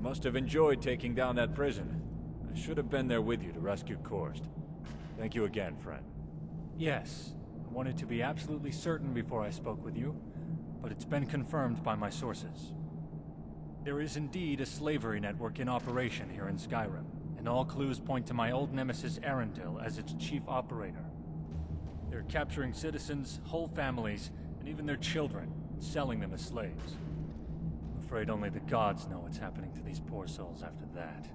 must have enjoyed taking down that prison. I should have been there with you to rescue Korst. Thank you again, friend. Yes, I wanted to be absolutely certain before I spoke with you, but it's been confirmed by my sources. There is indeed a slavery network in operation here in Skyrim, and all clues point to my old nemesis Arundel as its chief operator. They're capturing citizens, whole families, and even their children, selling them as slaves. I'm afraid only the gods know what's happening to these poor souls after that.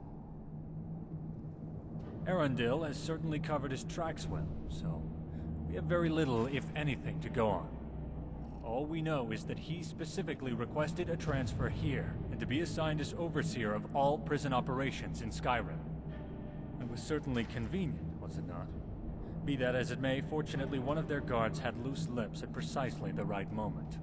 Arundel has certainly covered his tracks well, so we have very little, if anything, to go on. All we know is that he specifically requested a transfer here, and to be assigned as overseer of all prison operations in Skyrim. It was certainly convenient, was it not? Be that as it may, fortunately one of their guards had loose lips at precisely the right moment.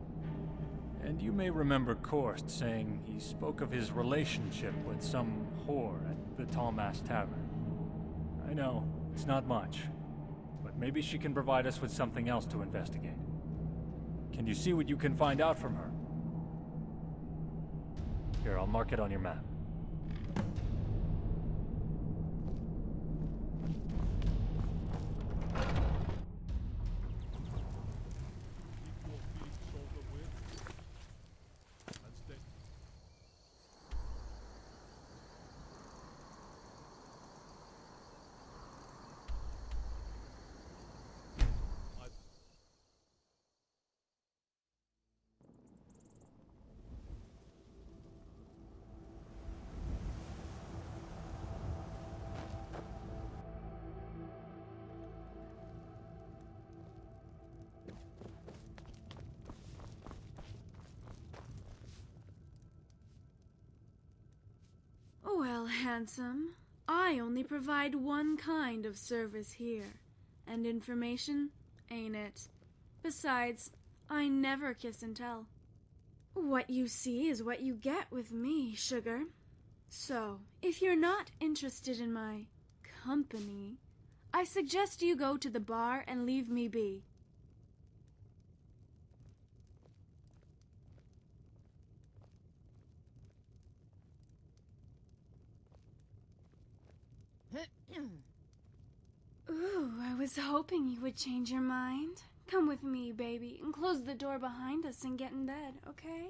And you may remember Korst saying he spoke of his relationship with some whore at the Tallmast Tavern. I know, it's not much, but maybe she can provide us with something else to investigate. Can you see what you can find out from her? Here, I'll mark it on your map. Well, handsome, I only provide one kind of service here. And information, ain't it? Besides, I never kiss and tell. What you see is what you get with me, sugar. So, if you're not interested in my company, I suggest you go to the bar and leave me be. Ooh, I was hoping you would change your mind. Come with me, baby, and close the door behind us and get in bed, okay?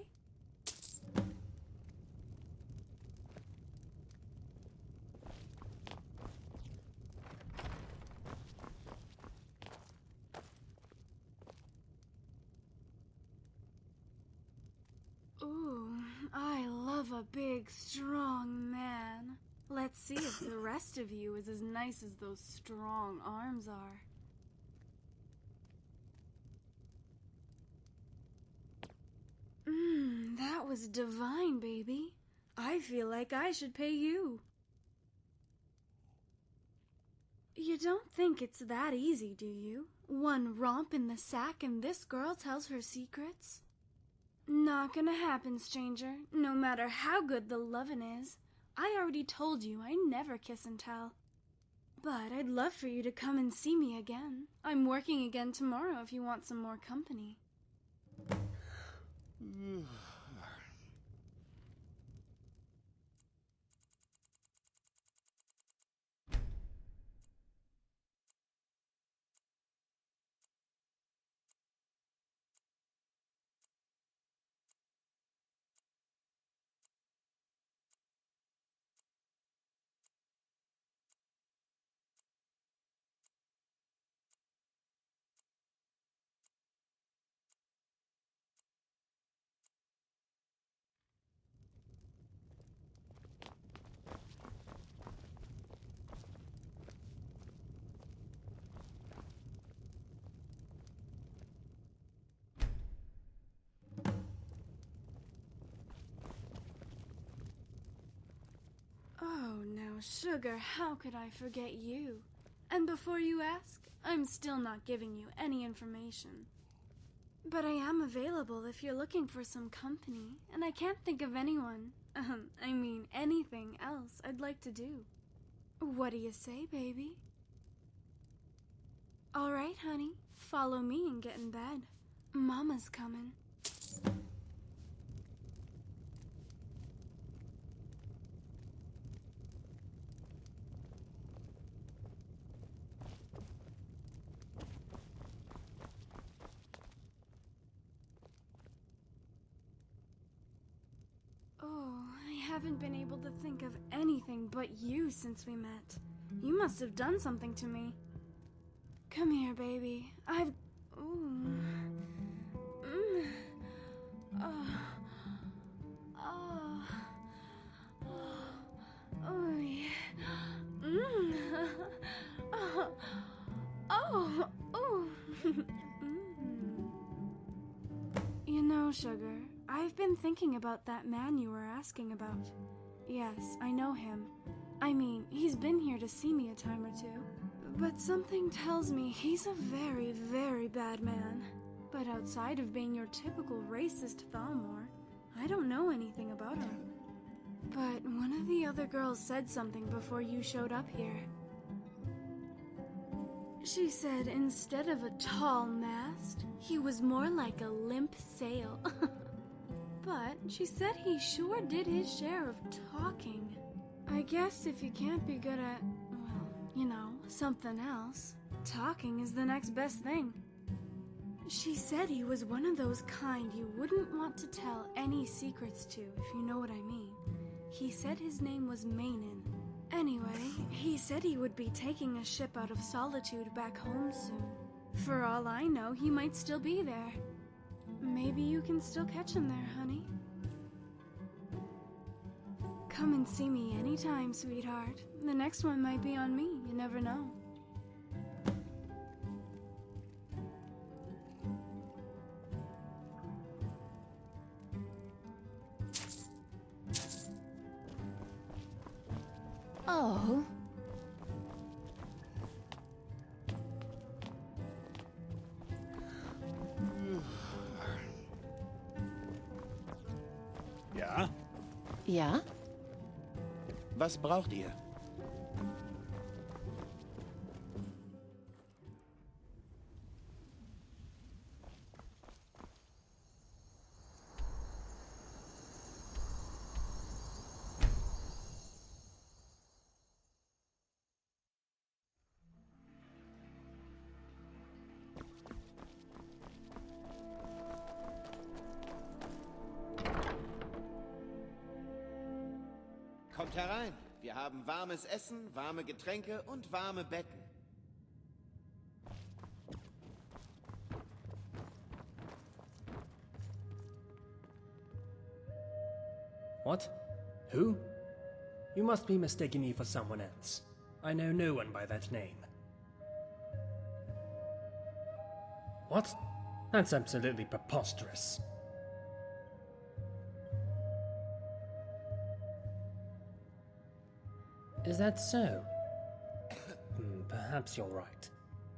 Ooh, I love a big, strong man. Let's see if the rest of you is as nice as those strong arms are. That was divine, baby. I feel like I should pay you. You don't think it's that easy, do you? One romp in the sack and this girl tells her secrets? Not gonna happen, stranger, no matter how good the lovin' is. I already told you I never kiss and tell. But I'd love for you to come and see me again. I'm working again tomorrow if you want some more company. Oh, now, sugar, how could I forget you? And before you ask, I'm still not giving you any information. But I am available if you're looking for some company, and I can't think of anyone, anything else I'd like to do. What do you say, baby? All right, honey, follow me and get in bed. Mama's coming. haven't been able to think of anything but you since we met. You must have done something to me. Come here, baby. Ooh. Oh. Oh. Oh, yeah. Oh. Oh. You know, Sugar, I've been thinking about that man you were asking about. Yes, I know him. I mean, he's been here to see me a time or two. But something tells me he's a very, very bad man. But outside of being your typical racist Thalmor, I don't know anything about him. But one of the other girls said something before you showed up here. She said instead of a tall mast, he was more like a limp sail. But she said he sure did his share of talking. I guess if you can't be good at, well, you know, something else, talking is the next best thing. She said he was one of those kind you wouldn't want to tell any secrets to, if you know what I mean. He said his name was Mainin. Anyway, he said he would be taking a ship out of Solitude back home soon. For all I know, he might still be there. Maybe you can still catch him there, honey. Come and see me anytime, sweetheart. The next one might be on me, you never know. Oh. Ja? Ja? Was braucht ihr? Kommt herein. Wir haben warmes Essen, warme Getränke und warme Betten. What? Who? You must be mistaking me for someone else. I know no one by that name. What? That's absolutely preposterous. Is that so? Perhaps you're right.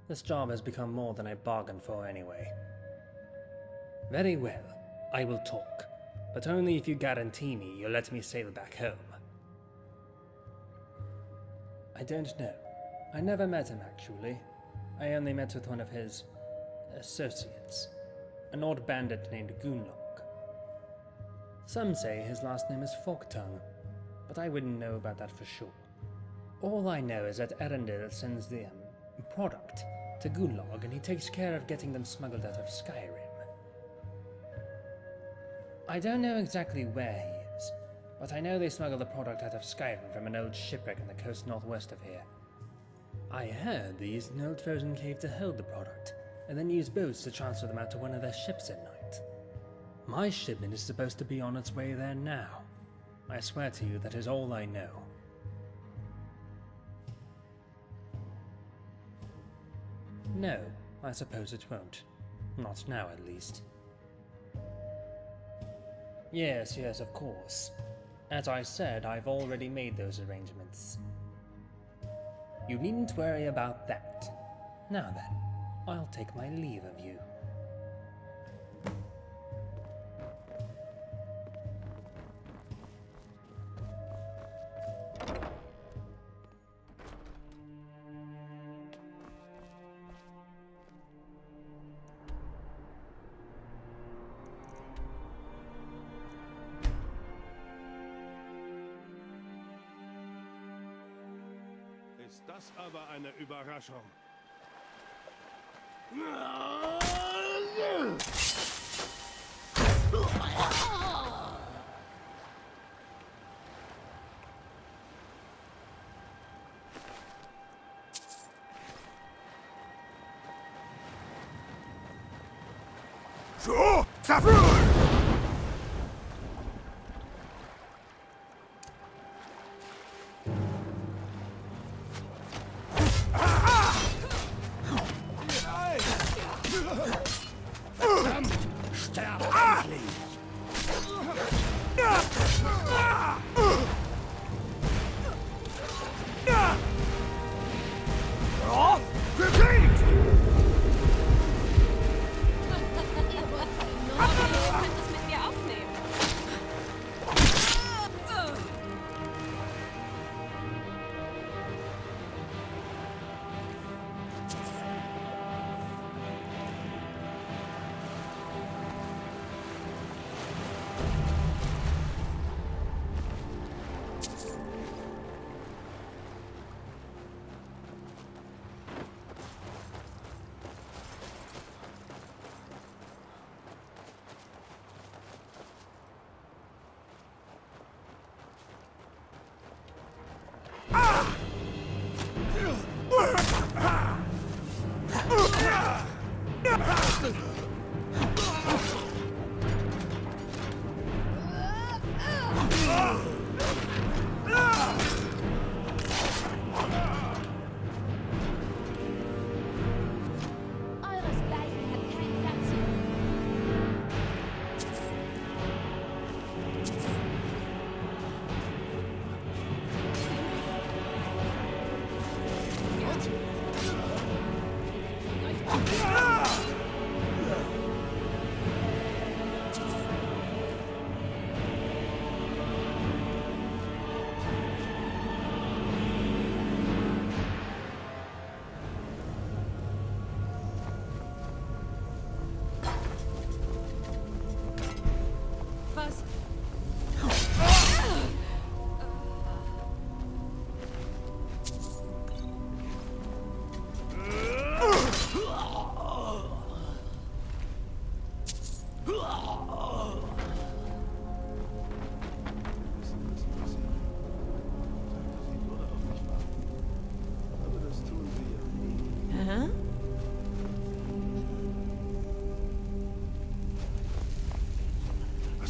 This job has become more than I bargained for anyway. Very well, I will talk. But only if you guarantee me you'll let me sail back home. I don't know. I never met him, actually. I only met with one of his associates, an odd bandit named Gunlock. Some say his last name is Forktongue, but I wouldn't know about that for sure. All I know is that Erendil sends the product to Gunlock, and he takes care of getting them smuggled out of Skyrim. I don't know exactly where he is, but I know they smuggle the product out of Skyrim from an old shipwreck on the coast northwest of here. I heard they used an old frozen cave to hold the product, and then used boats to transfer them out to one of their ships at night. My shipment is supposed to be on its way there now. I swear to you that is all I know. No, I suppose it won't. Not now, at least. Yes, of course. As I said, I've already made those arrangements. You needn't worry about that. Now then, I'll take my leave of you. Ist das aber eine Überraschung. Was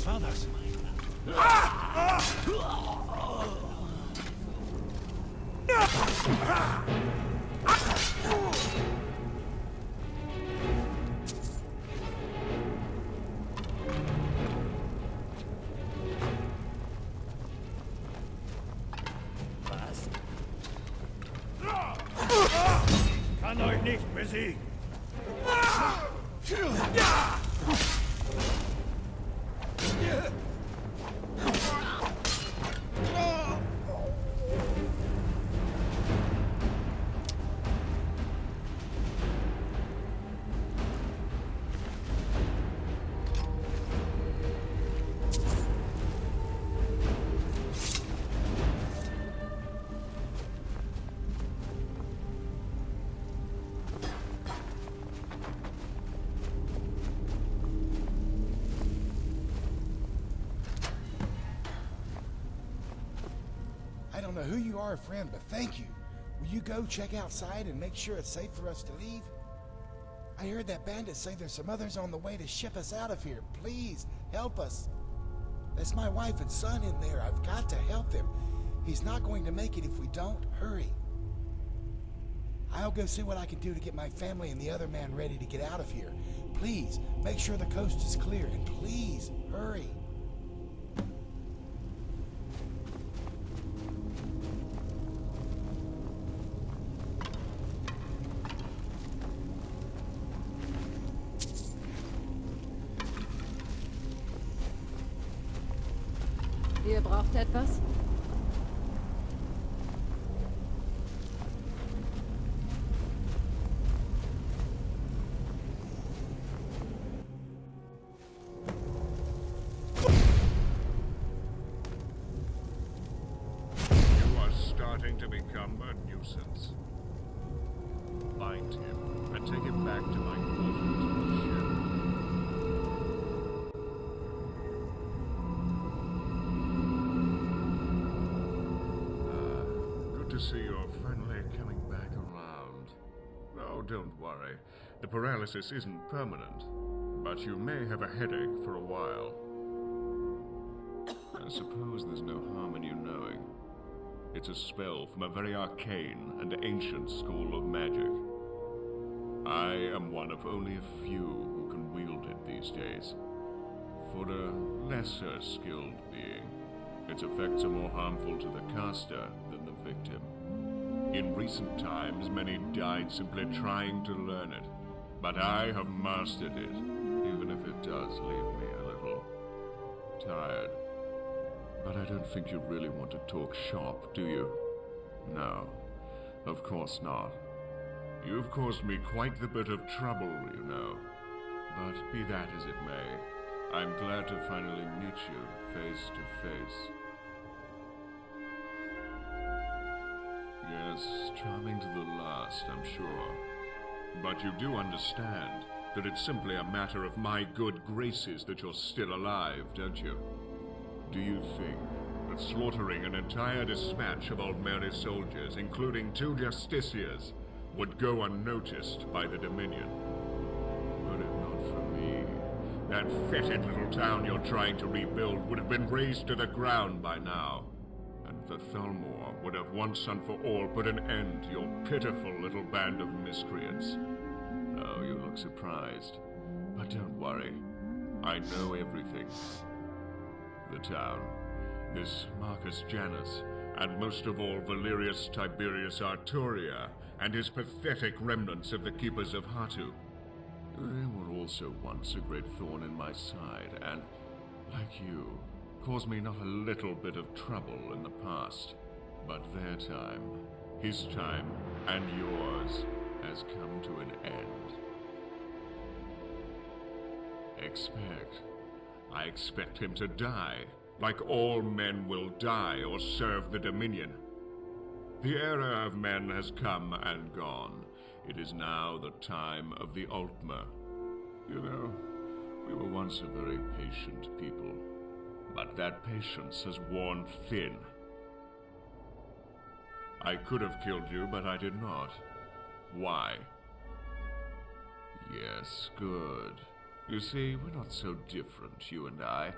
war das? Kann euch nicht besiegen. I don't know who you are, friend, but thank you. Will you go check outside and make sure it's safe for us to leave? I heard that bandit say there's some others on the way to ship us out of here. Please, help us. That's my wife and son in there. I've got to help them. He's not going to make it if we don't. Hurry. I'll go see what I can do to get my family and the other man ready to get out of here. Please, make sure the coast is clear, and please, hurry. Ihr braucht etwas? You are starting to become a nuisance. Bind him and take him back to my quarters on the ship. See your friendly coming back around. Oh, don't worry. The paralysis isn't permanent. but you may have a headache for a while. I suppose there's no harm in you knowing. It's a spell from a very arcane and ancient school of magic. I am one of only a few who can wield it these days. For a lesser skilled being, its effects are more harmful to the caster than the victim. In recent times, many died simply trying to learn it, but I have mastered it, even if it does leave me a little tired. But I don't think you really want to talk shop, do you? No, of course not. You've caused me quite the bit of trouble, you know. But be that as it may, I'm glad to finally meet you face to face. Yes, charming to the last, I'm sure. But you do understand that it's simply a matter of my good graces that you're still alive, don't you? Do you think that slaughtering an entire dispatch of Aldmeri soldiers, including 2 justiciars, would go unnoticed by the Dominion? Were it not for me, that fetid little town you're trying to rebuild would have been razed to the ground by now. And the Thalmor would have once and for all put an end to your pitiful little band of miscreants. Oh, you look surprised. But don't worry. I know everything. The town, this Marcus Janus, and most of all Valerius Tiberius Arturia, and his pathetic remnants of the Keepers of Hattu. They were also once a great thorn in my side, and, like you, caused me not a little bit of trouble in the past. But their time, his time, and yours, has come to an end. I expect him to die, like all men will die or serve the Dominion. The era of men has come and gone. It is now the time of the Altmer. You know, we were once a very patient people, but that patience has worn thin. I could have killed you, but I did not. Why? Yes, good. You see, we're not so different, you and I.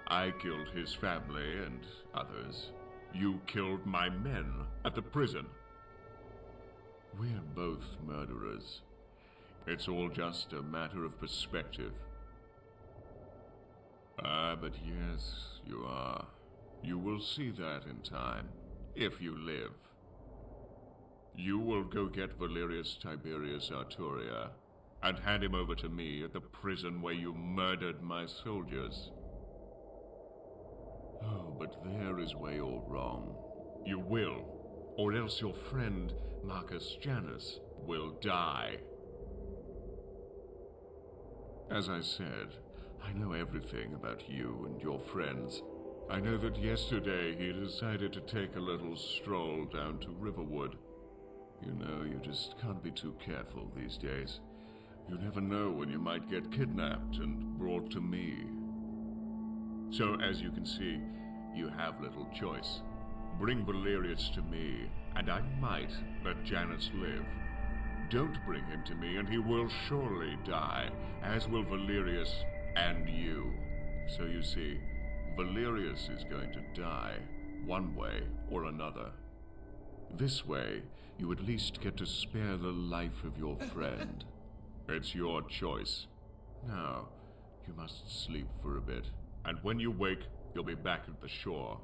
I killed his family and others. You killed my men at the prison. We're both murderers. It's all just a matter of perspective. But yes, you are. You will see that in time, if you live. You will go get Valerius Tiberius Arturia and hand him over to me at the prison where you murdered my soldiers. Oh, but there is where you're wrong. You will, or else your friend Marcus Janus will die. As I said, I know everything about you and your friends. I know that yesterday he decided to take a little stroll down to Riverwood. You know, you just can't be too careful these days. You never know when you might get kidnapped and brought to me. So, as you can see, you have little choice. Bring Valerius to me, and I might let Janus live. Don't bring him to me, and he will surely die, as will Valerius and you. So you see, Valerius is going to die, one way or another. This way, you at least get to spare the life of your friend. It's your choice. Now, you must sleep for a bit, and when you wake, you'll be back at the shore.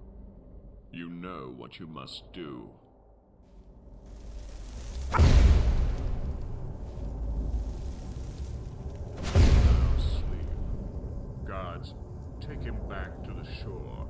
You know what you must do. Now sleep. Guards, take him back to the shore.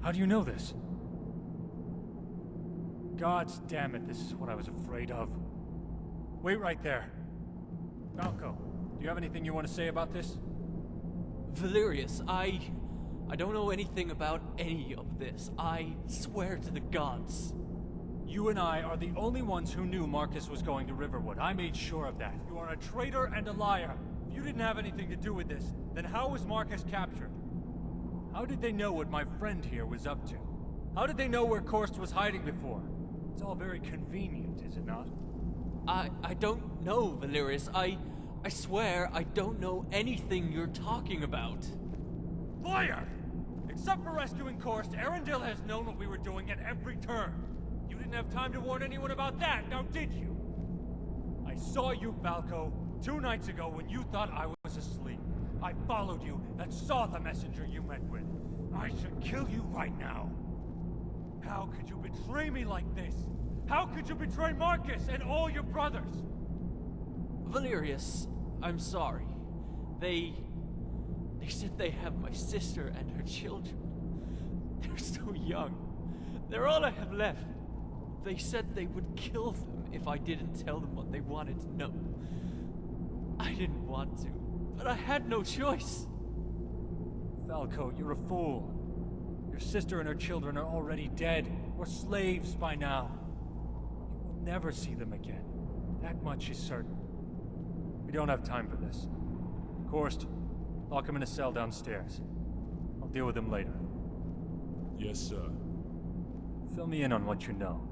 How do you know this? God damn it, this is what I was afraid of. Wait right there. Falco, do you have anything you want to say about this? Valerius, I don't know anything about any of this. I swear to the gods. You and I are the only ones who knew Marcus was going to Riverwood. I made sure of that. You are a traitor and a liar. If you didn't have anything to do with this, then how was Marcus captured? How did they know what my friend here was up to? How did they know where Korst was hiding before? It's all very convenient, is it not? I don't know, Valerius. I swear I don't know anything you're talking about. Liar! Except for rescuing Korst, Arundel has known what we were doing at every turn. You didn't have time to warn anyone about that, now did you? I saw you, Falco, 2 nights ago when you thought I was asleep. I followed you and saw the messenger you met with. I should kill you right now. How could you betray me like this? How could you betray Marcus and all your brothers? Valerius, I'm sorry. They said they have my sister and her children. They're so young. They're all I have left. They said they would kill them if I didn't tell them what they wanted to know. I didn't want to, but I had no choice. Falco, you're a fool. Your sister and her children are already dead, or slaves by now. You will never see them again. That much is certain. We don't have time for this. Korst, lock him in a cell downstairs. I'll deal with him later. Yes, sir. Fill me in on what you know.